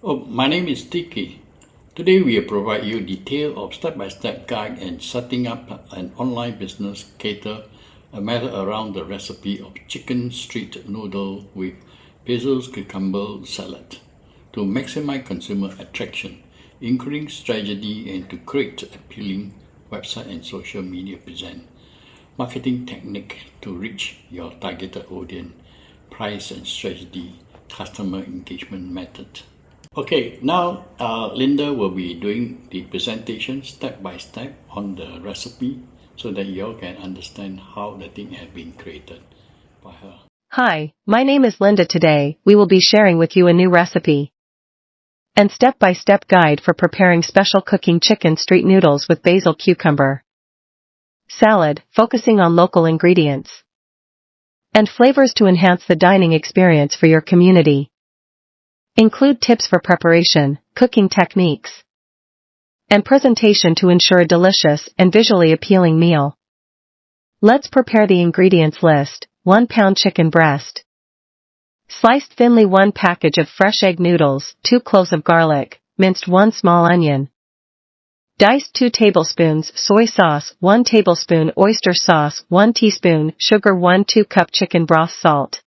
My name is Dicky. Today we will provide you detail of step-by-step guide in setting up an online business cater a method around the recipe of chicken street noodle with basil cucumber salad to maximize consumer attraction, including strategy and to create appealing website and social media present, marketing technique to reach your targeted audience, price and strategy, customer engagement method. Okay, now Linda will be doing the presentation step by step on the recipe so that you all can understand how the thing has been created by her. Hi, my name is Linda. Today, we will be sharing with you a new recipe and step-by-step guide for preparing special cooking chicken street noodles with basil cucumber salad, focusing on local ingredients and flavors to enhance the dining experience for your community. Include tips for preparation, cooking techniques, and presentation to ensure a delicious and visually appealing meal. Let's prepare the ingredients list. 1 pound chicken breast, sliced thinly 1 package of fresh egg noodles, 2 cloves of garlic, minced 1 small onion, diced 2 tablespoons soy sauce, 1 tablespoon oyster sauce, 1 teaspoon sugar, 1/2 cup chicken broth, salt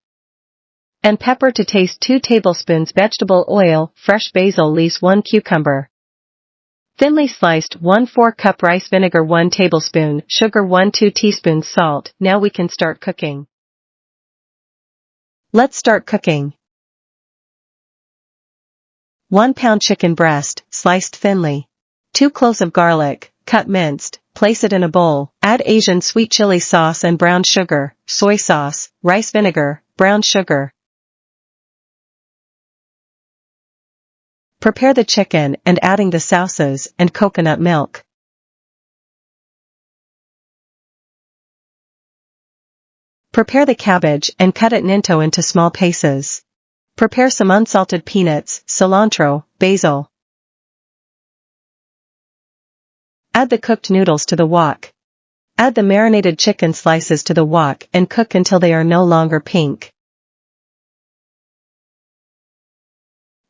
and pepper to taste, 2 tablespoons vegetable oil, fresh basil leaves, 1 cucumber, thinly sliced 1/4 cup rice vinegar, 1 tablespoon sugar, 1/2 teaspoons salt. Now we can start cooking. Let's start cooking. 1 pound chicken breast, sliced thinly. 2 cloves of garlic, cut minced, place it in a bowl, add Asian sweet chili sauce and brown sugar, soy sauce, rice vinegar, brown sugar. Prepare the chicken and adding the sauces and coconut milk. Prepare the cabbage and cut it into small pieces. Prepare some unsalted peanuts, cilantro, basil. Add the cooked noodles to the wok. Add the marinated chicken slices to the wok and cook until they are no longer pink.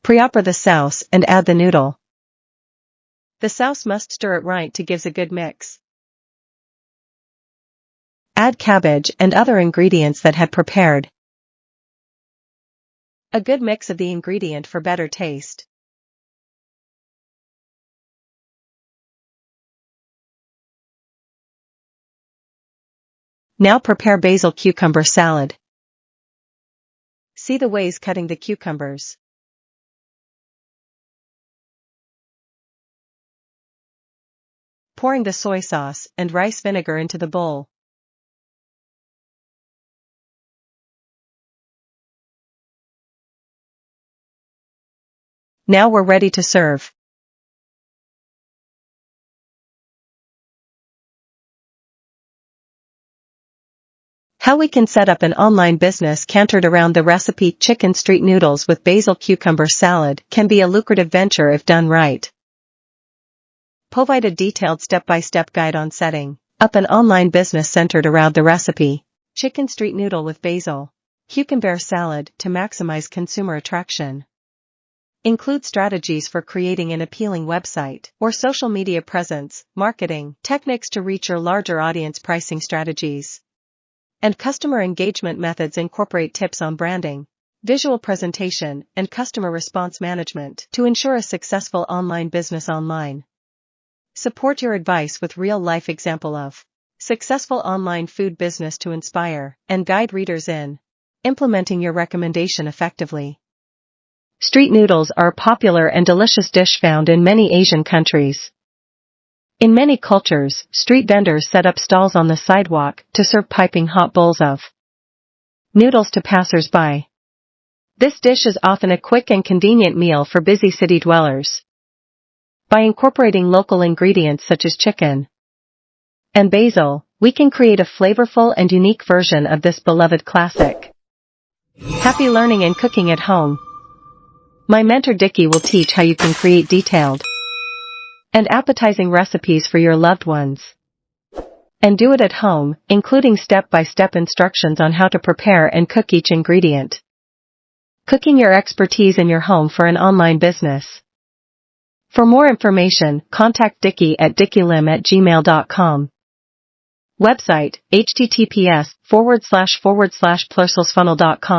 Prepare the sauce and add the noodle. The sauce must stir it right to give a good mix. Add cabbage and other ingredients that had prepared. A good mix of the ingredient for better taste. Now prepare basil cucumber salad. See the ways cutting the cucumbers. Pouring the soy sauce and rice vinegar into the bowl. Now we're ready to serve. How we can set up an online business centered around the recipe chicken street noodles with basil cucumber salad can be a lucrative venture if done right. Provide a detailed step-by-step guide on setting up an online business centered around the recipe chicken street noodle with basil cucumber salad to maximize consumer attraction. Include strategies for creating an appealing website or social media presence, marketing techniques to reach your larger audience, pricing strategies, and customer engagement methods. Incorporate tips on branding, visual presentation, and customer response management to ensure a successful online business online. Support your advice with real-life example of successful online food business to inspire and guide readers in implementing your recommendation effectively. Street noodles are a popular and delicious dish found in many Asian countries. In many cultures, street vendors set up stalls on the sidewalk to serve piping hot bowls of noodles to passers-by. This dish is often a quick and convenient meal for busy city dwellers. By incorporating local ingredients such as chicken and basil, we can create a flavorful and unique version of this beloved classic. Happy learning and cooking at home. My mentor Dickie will teach how you can create detailed and appetizing recipes for your loved ones. And do it at home, including step-by-step instructions on how to prepare and cook each ingredient. Cooking your expertise in your home for an online business. For more information, contact Dickie at dickielim@gmail.com. Website, https://plursalsfunnel.com